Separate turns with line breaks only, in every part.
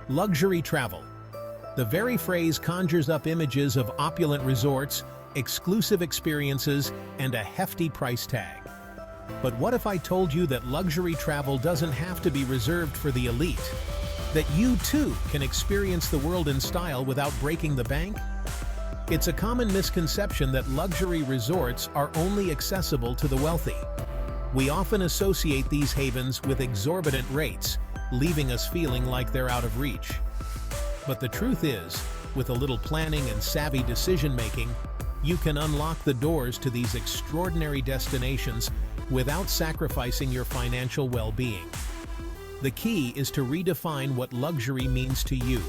Luxury travel. The very phrase conjures up images of opulent resorts, exclusive experiences, and a hefty price tag. But what if I told you that luxury travel doesn't have to be reserved for the elite? That you too can experience the world in style without breaking the bank? It's a common misconception that luxury resorts are only accessible to the wealthy. We often associate these havens with exorbitant rates, leaving us feeling like they're out of reach. But the truth is, with a little planning and savvy decision-making, you can unlock the doors to these extraordinary destinations without sacrificing your financial well-being. The key is to redefine what luxury means to you.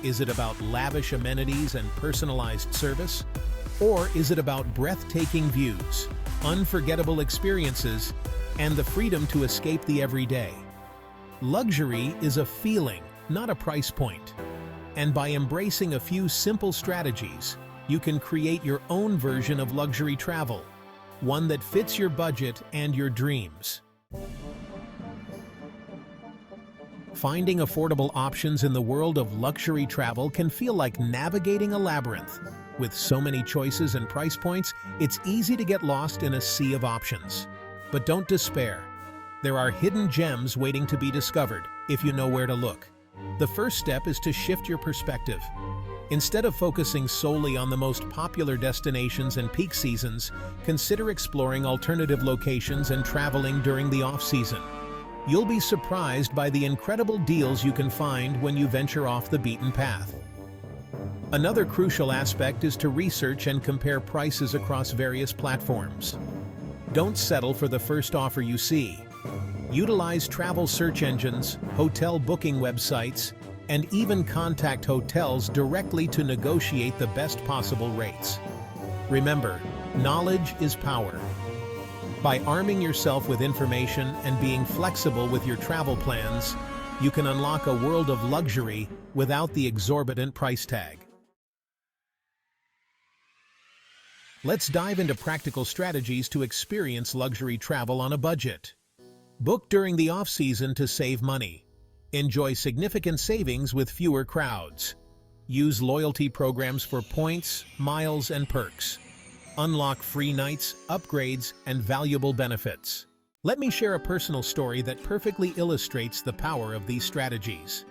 Is it about lavish amenities and personalized service? Or is it about breathtaking views, unforgettable experiences, and the freedom to escape the everyday? Luxury is a feeling, not a price point. And by embracing a few simple strategies, you can create your own version of luxury travel, one that fits your budget and your dreams. Finding affordable options in the world of luxury travel can feel like navigating a labyrinth. With so many choices and price points, it's easy to get lost in a sea of options. But don't despair. There are hidden gems waiting to be discovered if you know where to look. The first step is to shift your perspective. Instead of focusing solely on the most popular destinations and peak seasons, consider exploring alternative locations and traveling during the off-season. You'll be surprised by the incredible deals you can find when you venture off the beaten path. Another crucial aspect is to research and compare prices across various platforms. Don't settle for the first offer you see. Utilize travel search engines, hotel booking websites, and even contact hotels directly to negotiate the best possible rates. Remember, knowledge is power. By arming yourself with information and being flexible with your travel plans, you can unlock a world of luxury without the exorbitant price tag. Let's dive into practical strategies to experience luxury travel on a budget. Book during the off-season to save money. Enjoy significant savings with fewer crowds. Use loyalty programs for points, miles, and perks. Unlock free nights, upgrades, and valuable benefits. Let me share a personal story that perfectly illustrates the power of these strategies.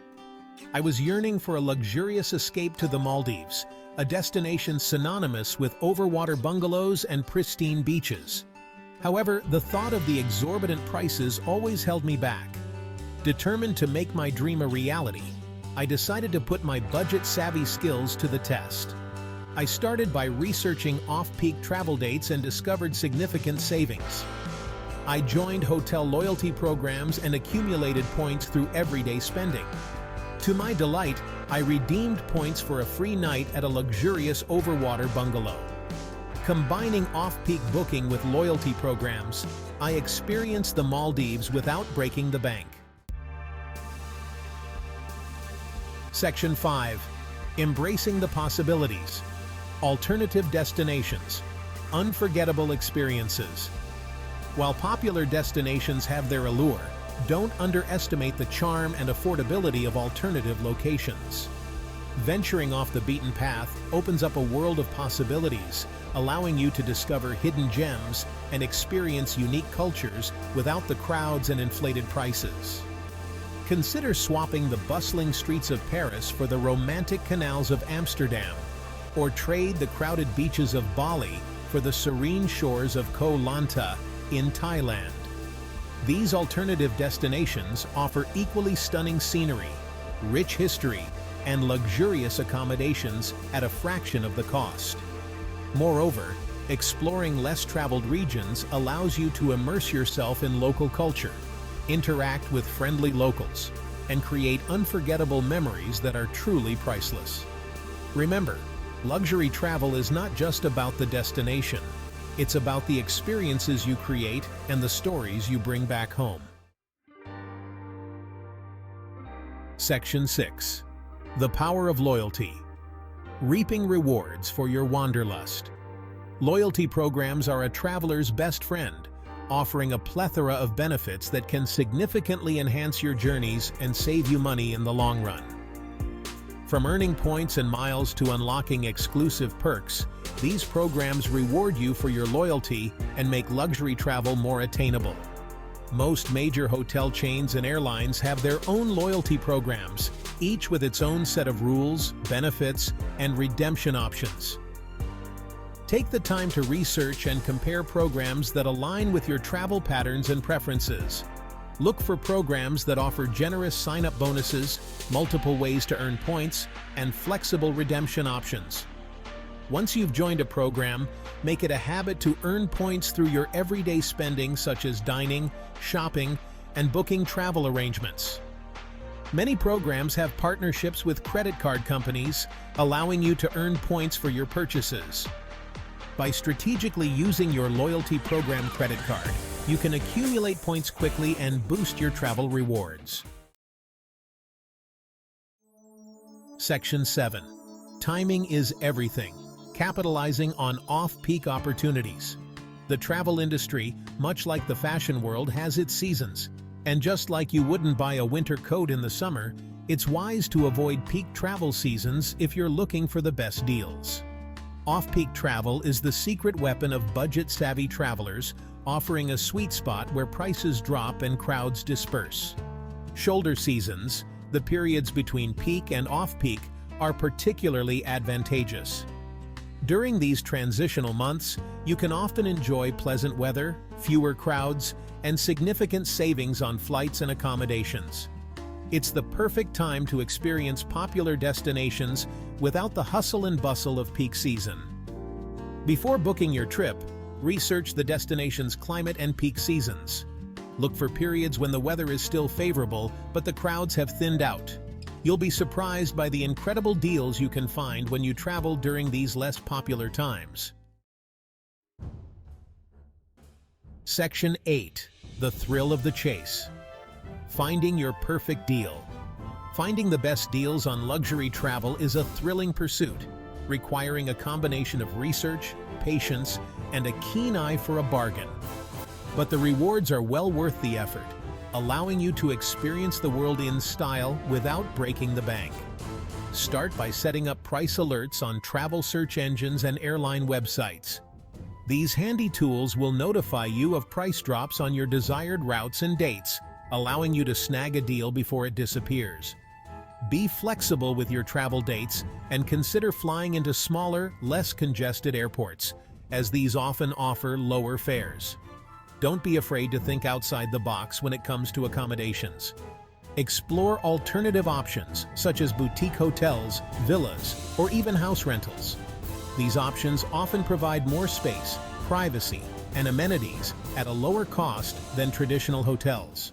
I was yearning for a luxurious escape to the Maldives, a destination synonymous with overwater bungalows and pristine beaches. However, the thought of the exorbitant prices always held me back. Determined to make my dream a reality, I decided to put my budget-savvy skills to the test. I started by researching off-peak travel dates and discovered significant savings. I joined hotel loyalty programs and accumulated points through everyday spending. To my delight, I redeemed points for a free night at a luxurious overwater bungalow. Combining off-peak booking with loyalty programs, I experienced the Maldives without breaking the bank. Section 5. Embracing the possibilities. Alternative destinations. Unforgettable experiences. While popular destinations have their allure, don't underestimate the charm and affordability of alternative locations. Venturing off the beaten path opens up a world of possibilities, allowing you to discover hidden gems and experience unique cultures without the crowds and inflated prices. Consider swapping the bustling streets of Paris for the romantic canals of Amsterdam, or trade the crowded beaches of Bali for the serene shores of Koh Lanta in Thailand. These alternative destinations offer equally stunning scenery, rich history, and luxurious accommodations at a fraction of the cost. Moreover, exploring less traveled regions allows you to immerse yourself in local culture, interact with friendly locals, and create unforgettable memories that are truly priceless. Remember, luxury travel is not just about the destination. It's about the experiences you create and the stories you bring back home. Section 6. The power of loyalty. Reaping rewards for your wanderlust. Loyalty programs are a traveler's best friend, offering a plethora of benefits that can significantly enhance your journeys and save you money in the long run. From earning points and miles to unlocking exclusive perks, these programs reward you for your loyalty and make luxury travel more attainable. Most major hotel chains and airlines have their own loyalty programs, each with its own set of rules, benefits, and redemption options. Take the time to research and compare programs that align with your travel patterns and preferences. Look for programs that offer generous sign-up bonuses, multiple ways to earn points, and flexible redemption options. Once you've joined a program, make it a habit to earn points through your everyday spending such as dining, shopping, and booking travel arrangements. Many programs have partnerships with credit card companies, allowing you to earn points for your purchases. By strategically using your loyalty program credit card, you can accumulate points quickly and boost your travel rewards. Section 7. Timing is everything. Capitalizing on off-peak opportunities. The travel industry, much like the fashion world, has its seasons. And just like you wouldn't buy a winter coat in the summer, it's wise to avoid peak travel seasons if you're looking for the best deals. Off-peak travel is the secret weapon of budget-savvy travelers, offering a sweet spot where prices drop and crowds disperse. Shoulder seasons, the periods between peak and off-peak, are particularly advantageous. During these transitional months, you can often enjoy pleasant weather, fewer crowds, and significant savings on flights and accommodations. It's the perfect time to experience popular destinations without the hustle and bustle of peak season. Before booking your trip, research the destination's climate and peak seasons. Look for periods when the weather is still favorable, but the crowds have thinned out. You'll be surprised by the incredible deals you can find when you travel during these less popular times. Section 8. The thrill of the chase. Finding your perfect deal. Finding the best deals on luxury travel is a thrilling pursuit, requiring a combination of research, patience, and a keen eye for a bargain. But the rewards are well worth the effort, allowing you to experience the world in style without breaking the bank. Start by setting up price alerts on travel search engines and airline websites. These handy tools will notify you of price drops on your desired routes and dates, allowing you to snag a deal before it disappears. Be flexible with your travel dates and consider flying into smaller, less congested airports, as these often offer lower fares. Don't be afraid to think outside the box when it comes to accommodations. Explore alternative options such as boutique hotels, villas, or even house rentals. These options often provide more space, privacy, and amenities at a lower cost than traditional hotels.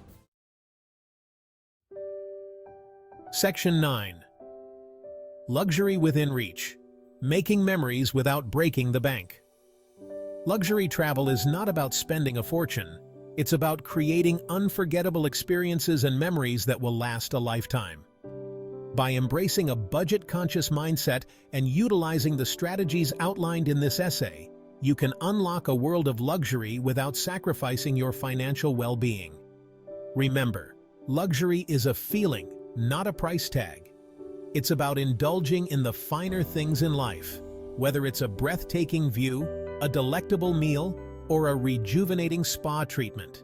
Section 9. Luxury within reach. Making memories without breaking the bank. Luxury travel is not about spending a fortune. It's about creating unforgettable experiences and memories that will last a lifetime. By embracing a budget-conscious mindset and utilizing the strategies outlined in this essay, you can unlock a world of luxury without sacrificing your financial well-being. Remember, luxury is a feeling, not a price tag. It's about indulging in the finer things in life, whether it's a breathtaking view, a delectable meal, or a rejuvenating spa treatment.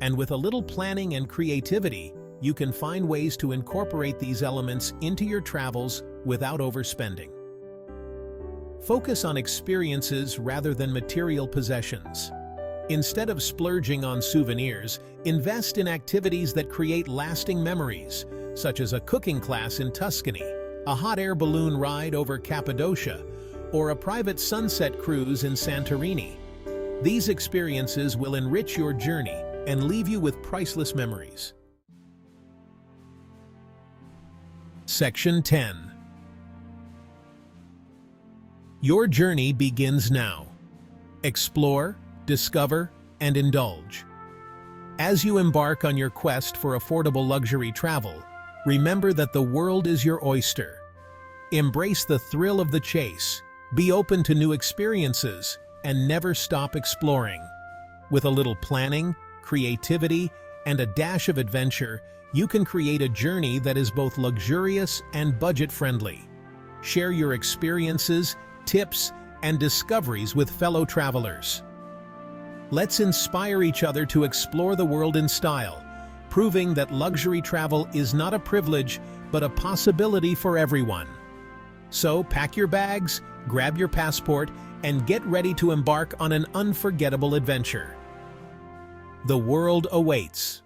And with a little planning and creativity, you can find ways to incorporate these elements into your travels without overspending. Focus on experiences rather than material possessions. Instead of splurging on souvenirs, invest in activities that create lasting memories, such as a cooking class in Tuscany, a hot air balloon ride over Cappadocia, or a private sunset cruise in Santorini. These experiences will enrich your journey and leave you with priceless memories. Section 10. Your journey begins now. Explore, discover, and indulge. As you embark on your quest for affordable luxury travel, remember that the world is your oyster. Embrace the thrill of the chase, be open to new experiences, and never stop exploring. With a little planning, creativity, and a dash of adventure, you can create a journey that is both luxurious and budget-friendly. Share your experiences, tips, and discoveries with fellow travelers. Let's inspire each other to explore the world in style, proving that luxury travel is not a privilege, but a possibility for everyone. So pack your bags, grab your passport, and get ready to embark on an unforgettable adventure. The world awaits.